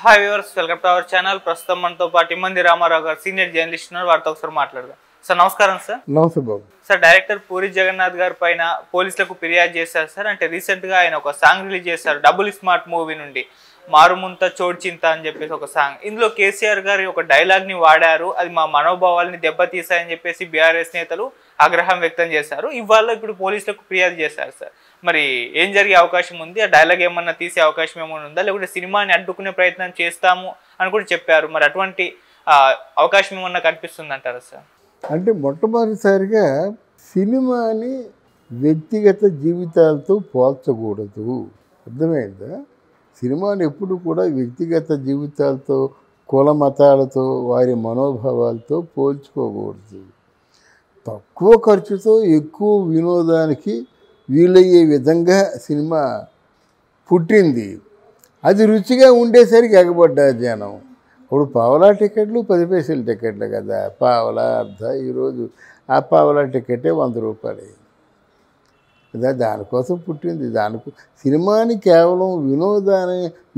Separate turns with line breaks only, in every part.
Hi viewers, welcome to our channel. ప్రస్తుతం మనతో పాటు ఇమ్మంది రామారావు గారు సీనియర్ జర్నలిస్ట్ ఉన్నారు. వారితో ఒకసారి మాట్లాడదాం. సార్ నమస్కారం. సార్
నమస్తే బాబు.
సార్, డైరెక్టర్ పూరి జగన్నాథ్ గారి పైన పోలీసులకు ఫిర్యాదు చేశారు సార్. అంటే రీసెంట్గా ఆయన ఒక సాంగ్ రిలీజ్ చేశారు డబుల్ స్మార్ట్ మూవీ నుండి, మారుముంత చోడ్చింత అని చెప్పేసి ఒక సాంగ్. ఇందులో కేసీఆర్ గారి ఒక డైలాగ్ని వాడారు, అది మా మనోభావాల్ని దెబ్బతీసాయని చెప్పేసి బీఆర్ఎస్ నేతలు ఆగ్రహం వ్యక్తం చేశారు. ఇవాళ ఇప్పుడు పోలీసులకు ఫిర్యాదు చేశారు సార్. మరి ఏం జరిగే అవకాశం ఉంది? ఆ డైలాగ్ ఏమన్నా తీసే అవకాశం ఏమైనా ఉందా, లేకుంటే సినిమాని అడ్డుకునే ప్రయత్నం చేస్తాము అని కూడా చెప్పారు. మరి అటువంటి అవకాశం ఏమన్నా కనిపిస్తుంది అంటారా సార్?
అంటే మొట్టమొదటిసారిగా సినిమాని వ్యక్తిగత జీవితాలతో పోల్చకూడదు, అర్థమైందా? సినిమాని ఎప్పుడు కూడా వ్యక్తిగత జీవితాలతో, కుల మతాలతో, వారి మనోభావాలతో పోల్చుకోకూడదు. తక్కువ ఖర్చుతో ఎక్కువ వినోదానికి వీలయ్యే విధంగా సినిమా పుట్టింది. అది రుచిగా ఉండేసరికి ఎగబడ్డారు జనం. ఇప్పుడు పావలా టికెట్లు 10 పైసల టికెట్లు కదా, పావలా అర్ధ. ఈరోజు ఆ పావలా టికెటే 100 రూపాయలు కదా. దానికోసం పుట్టింది. సినిమాని కేవలం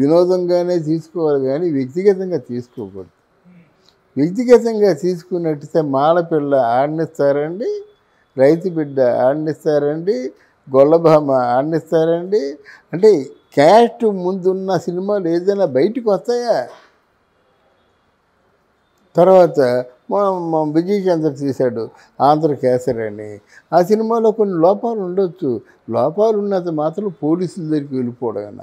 వినోదంగానే తీసుకోవాలి కానీ వ్యక్తిగతంగా తీసుకోకూడదు. వ్యక్తిగతంగా తీసుకున్నట్టయితే మాలపిల్ల ఆడనిస్తారండి, రైతు బిడ్డ ఆడనిస్తారండి, గొల్లభామ ఆడనిస్తారండి. అంటే క్యాస్ట్ ముందున్న సినిమాలు ఏదైనా బయటకు వస్తాయా? తర్వాత మా విజయ్ చంద్ర తీశాడు ఆంధ్ర కేసరి అని. ఆ సినిమాలో కొన్ని లోపాలు ఉండొచ్చు. లోపాలు ఉన్నంత మాత్రం పోలీసుల దగ్గరికి వెళ్ళిపోవడం.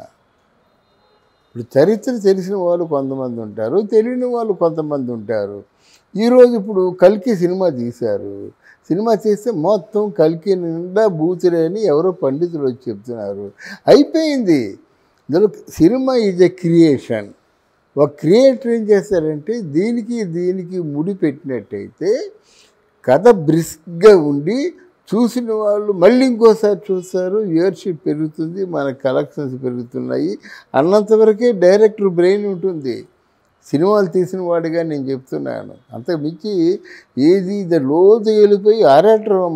ఇప్పుడు చరిత్ర తెలిసిన వాళ్ళు కొంతమంది ఉంటారు, తెలియని వాళ్ళు కొంతమంది ఉంటారు. ఈరోజు ఇప్పుడు కల్కి సినిమా తీశారు. సినిమా చేస్తే మొత్తం కల్కి నిండా బూతులే అని ఎవరో పండితులు వచ్చి చెప్తున్నారు. అయిపోయింది. ఇందులో సినిమా ఈజ్ ఎ క్రియేషన్. ఒక క్రియేటర్ ఏం చేస్తారంటే దీనికి ముడి పెట్టినట్టయితే కథ బ్రిస్క్గా ఉండి చూసిన వాళ్ళు మళ్ళీ ఇంకోసారి చూస్తారు, వ్యూవర్షిప్ పెరుగుతుంది, మన కలెక్షన్స్ పెరుగుతున్నాయి అన్నంతవరకే డైరెక్టర్ బ్రెయిన్ ఉంటుంది. సినిమాలు తీసిన వాడిగా నేను చెప్తున్నాను. అంతకుమించి ఏది లోతు వెళ్ళిపోయి ఆరాటం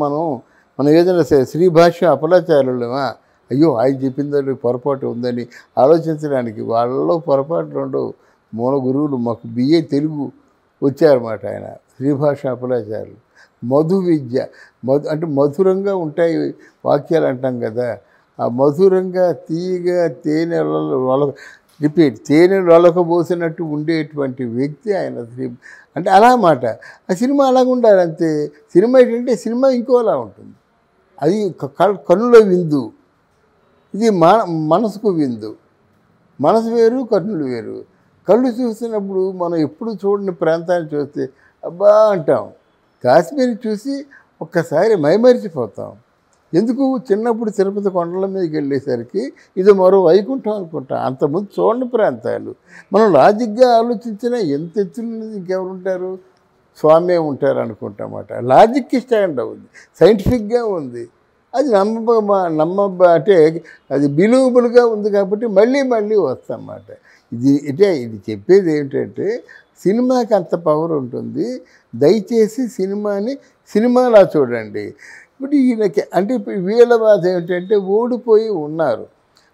మనం ఏదైనా శ్రీభాష్య అపలాచారులమా, అయ్యో ఆయన చెప్పిందని పొరపాటు ఉందని ఆలోచించడానికి వాళ్ళలో పొరపాట్లు ఉండవు. మూల గురువులు మాకు బిఏ తెలుగు వచ్చారన్నమాట. ఆయన శ్రీభాష అపలాచారులు. మధు విద్య, అంటే మధురంగా ఉంటాయి వాక్యాలు అంటాం కదా. ఆ మధురంగా తీయగా తేనె వలకబోసినట్టు ఉండేటువంటి వ్యక్తి ఆయన. అంటే అలా మాట. ఆ సినిమా అలాగ ఉండాలి అంతే. సినిమా ఏంటంటే సినిమా ఇంకోలా ఉంటుంది. అది కన్నుల విందు, ఇది మనసుకు విందు. మనసు వేరు, కన్నులు వేరు. కళ్ళు చూస్తున్నప్పుడు మనం ఎప్పుడు చూడని ప్రాంతాన్ని చూస్తే అబ్బా అంటాం. కాశ్మీర్ చూసి ఒక్కసారి మైమరిచిపోతాం. ఎందుకు? చిన్నప్పుడు తిరుపతి కొండల మీదకి వెళ్ళేసరికి ఇది మరో వైకుంఠం అనుకుంటాం. అంతకుముందు చూడని ప్రాంతాలు. మనం లాజిక్గా ఆలోచించినా ఎంత ఎత్తున్నది ఇంకెవరు ఉంటారు? స్వామి ఉంటారు అనుకుంటామన్నమాట. లాజిక్కి స్టాండ్ అవుతుంది, సైంటిఫిక్గా ఉంది. అది అంటే అది బిలీవబుల్గా ఉంది కాబట్టి మళ్ళీ వస్తామన్నమాట. ఇది చెప్పేది ఏమిటంటే సినిమాకి అంత పవర్ ఉంటుంది. దయచేసి సినిమాలా చూడండి. ఇప్పుడు ఈయనకి అంటే వీళ్ళ బాధ ఏమిటంటే ఓడిపోయి ఉన్నారు.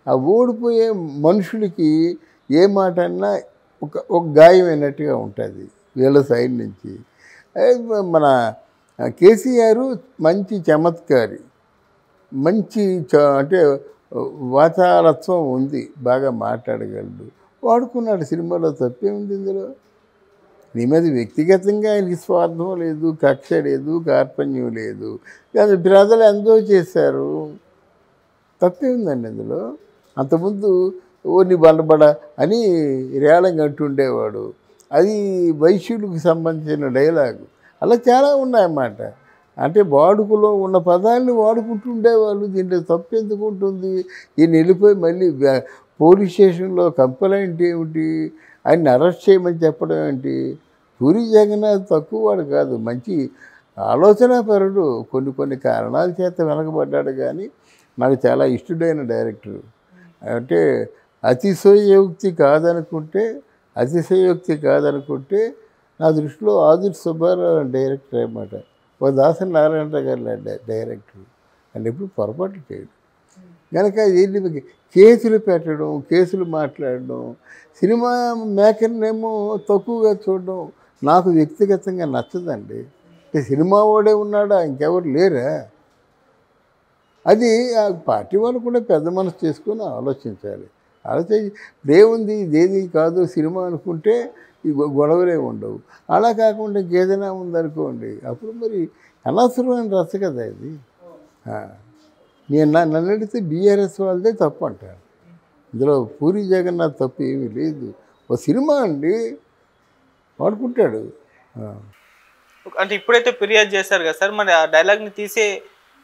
ఆ ఓడిపోయే మనుషులకి ఏ మాట అన్నా ఒక గాయమైనట్టుగా ఉంటుంది వీళ్ళ సైడ్ నుంచి. మన కేసీఆర్ మంచి చమత్కారి, మంచి అంటే వాచాలత్వం ఉంది, బాగా మాట్లాడగలడు, వాడుకున్నాడు. సినిమాలో తప్పేముంది ఇందులో? నీ మీద వ్యక్తిగతంగా ఆయనకి స్వార్థం లేదు, కక్ష లేదు, కార్పణ్యం లేదు. కానీ ప్రజలు ఎంజాయ్ చేశారు, తప్పేముందండి అందులో? అంతకుముందు ఓని బలబడ అని రేళంగా అంటుండేవాడు. అది వైశ్యులకు సంబంధించిన డైలాగు. అలా చాలా ఉన్నాయన్నమాట. అంటే వాడుకలో ఉన్న పదాన్ని వాడుకుంటుండేవాళ్ళు. దీంట్లో తప్పు ఎందుకు ఉంటుంది? ఈయన వెళ్ళిపోయి మళ్ళీ పోలీస్ స్టేషన్లో కంప్లైంట్ ఏమిటి, ఆయన్ని అరెస్ట్ చేయమని చెప్పడం ఏంటి? పూరి జగన్నాథ్ తక్కువ వాడు కాదు, మంచి ఆలోచనాపరుడు. కొన్ని కారణాల చేత వెనకబడ్డాడు కానీ నాకు చాలా ఇష్టడైన డైరెక్టర్. అంటే అతిశయోక్తి కాదనుకుంటే నా దృష్టిలో ఆదుర్తి సుబ్బారావు డైరెక్టర్ అన్నమాట. ఓ దాసరి నారాయణరావు గారు డైరెక్టర్. అని ఎప్పుడు పొరపాటు చేయడు. కనుక ఏంటి కేసులు పెట్టడం, కేసులు మాట్లాడడం, సినిమా మేకర్నేమో తక్కువగా చూడడం నాకు వ్యక్తిగతంగా నచ్చదండి. అంటే సినిమా వాడే ఉన్నాడా, ఇంకెవరు లేరా? అది ఆ పార్టీ వాళ్ళు కూడా పెద్ద మనసు చేసుకొని ఆలోచించాలి. ఏముంది ఇదేది కాదు సినిమా అనుకుంటే ఈ గొడవలే ఉండవు. అలా కాకుండా ఇంకేదైనా ఉందనుకోండి, అప్పుడు మరి అనవసరమైన రచ్చ కదా ఇది. నన్ను అడిగితే బీఆర్ఎస్ వాళ్ళదే తప్పు అంటారు. ఇందులో పూరి జగన్నాథ్ తప్పు ఏమీ లేదు. ఓ సినిమా అండి వాడుకుంటాడు.
అంటే ఇప్పుడైతే ఫిర్యాదు చేశారు కదా సార్, మరి ఆ డైలాగ్ని తీసే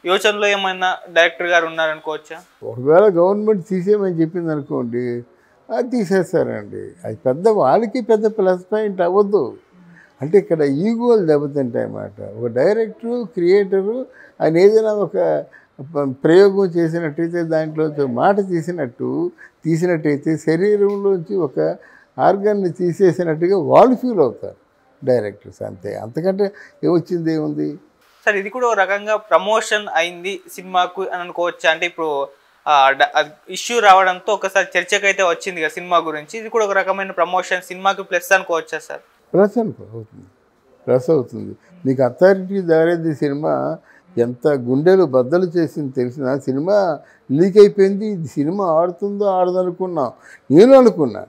యోచనలో ఏమైనా డైరెక్టర్ గారు ఉన్నారనుకోవచ్చా?
ఒకవేళ గవర్నమెంట్ తీసేయమని చెప్పింది అనుకోండి, అది తీసేస్తారండి. అది పెద్ద వాళ్ళకి పెద్ద ప్లస్ పాయింట్ అవ్వద్దు. అంటే ఇక్కడ ఈగోలు దెబ్బతింటాయి అన్నమాట. ఒక డైరెక్టరు, క్రియేటరు ఆయన ఏదైనా ఒక ప్రయోగం చేసినట్టయితే దాంట్లో మాట తీసినట్టయితే శరీరంలోంచి ఒక ఆర్గాన్ని తీసేసినట్టుగా వాళ్ళు ఫీల్ అవుతారు డైరెక్టర్స్. అంతే, అంతకంటే ఏమొచ్చింది ఏముంది
సార్? ఇది కూడా ఒక రకంగా ప్రమోషన్ అయింది సినిమాకు అని అనుకోవచ్చా? అంటే ఇప్పుడు ఇష్యూ రావడంతో ఒకసారి చర్చకైతే వచ్చింది కదా సినిమా గురించి, ఇది కూడా ఒక రకమైన ప్రమోషన్ సినిమాకి ప్లస్ అనుకోవచ్చా సార్?
ప్లస్ అవుతుంది. మీకు అథారిటీ దారేది సినిమా ఎంత గుండెలు బద్దలు చేసింది తెలిసిన సినిమా లీక్ అయిపోయింది. ఇది సినిమా ఆడుతుందో ఆడదనుకున్నా, నేను అనుకున్నా.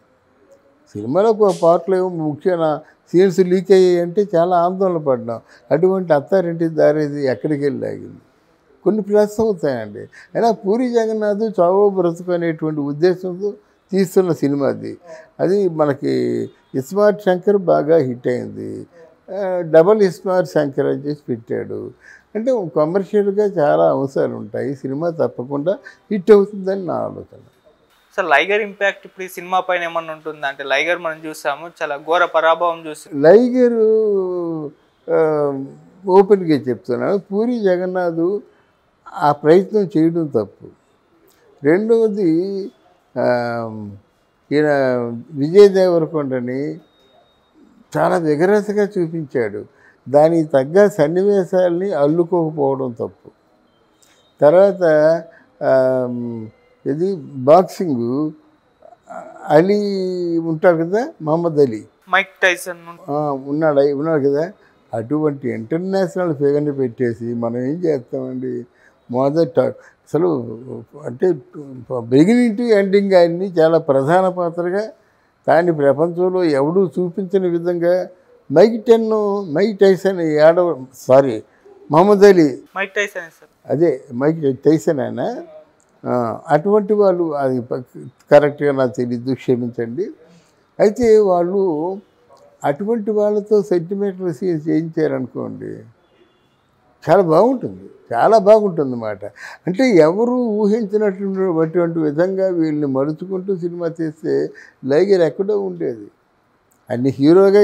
సినిమాలో ఒక పాటలు ఏమో ముఖ్యమైన సీన్స్ లీక్ అయ్యాయి అంటే చాలా ఆందోళన పడ్డాం. అటువంటి అథారిటీ దారేది ఎక్కడికి వెళ్ళి ఆగింది. కొన్ని ప్లస్ అవుతాయండి. అయినా పూరి జగన్నాథ్ చావో బ్రతుకు అనేటువంటి ఉద్దేశంతో తీస్తున్న సినిమా అది మనకి ఇస్మార్ట్ శంకర్ బాగా హిట్ అయింది. డబల్ ఇస్మార్ట్ శంకర్ అని చేసి పెట్టాడు. అంటే కమర్షియల్గా చాలా అంశాలు ఉంటాయి. సినిమా తప్పకుండా హిట్ అవుతుందని నా ఆలోచన.
సార్ లైగర్ ఇంపాక్ట్ ఇప్పుడు ఈ సినిమా పైన ఏమన్నా ఉంటుందా? అంటే లైగర్ మనం చూసాము, చాలా ఘోర పరాభవం చూసాము.
లైగరు ఓపెన్గా చెప్తున్నాను, పూరి జగన్నాథ్ ఆ ప్రయత్నం చేయడం తప్పు. రెండవది ఈయన విజయ్ దేవరకొండని చాలా విగరసగా చూపించాడు. దానికి తగ్గ సన్నివేశాలని అల్లుకోకపోవడం తప్పు. తర్వాత ఇది బాక్సింగు అలీ ఉంటాడు కదా, మహమ్మద్ అలీ,
మైక్ టైసన్
ఉన్నాడు కదా, అటువంటి ఇంటర్నేషనల్ ఫిగర్ని పెట్టేసి మనం ఏం చేస్తామండి? మొదట అసలు అంటే బిగినింగ్ టు ఎండింగ్ ఆయన్ని చాలా ప్రధాన పాత్రగా దాన్ని ప్రపంచంలో ఎవడూ చూపించని విధంగా Mike Tyson Muhammad Ali,
Mike Tyson sir,
అదే మైక్ టైసన్ ఆయన. అటువంటి వాళ్ళు, అది కరెక్ట్గా నాకు తెలీదు, క్షమించండి. అయితే వాళ్ళు అటువంటి వాళ్ళతో సెంటిమెంటల్ సీన్స్ చేయించారనుకోండి, చాలా బాగుంటుంది అన్నమాట. అంటే ఎవరు ఊహించినటువంటి విధంగా వీళ్ళని మలుచుకుంటూ సినిమా తీస్తే లైగర్ ఎక్కడో ఉండేది. అన్ని హీరోగా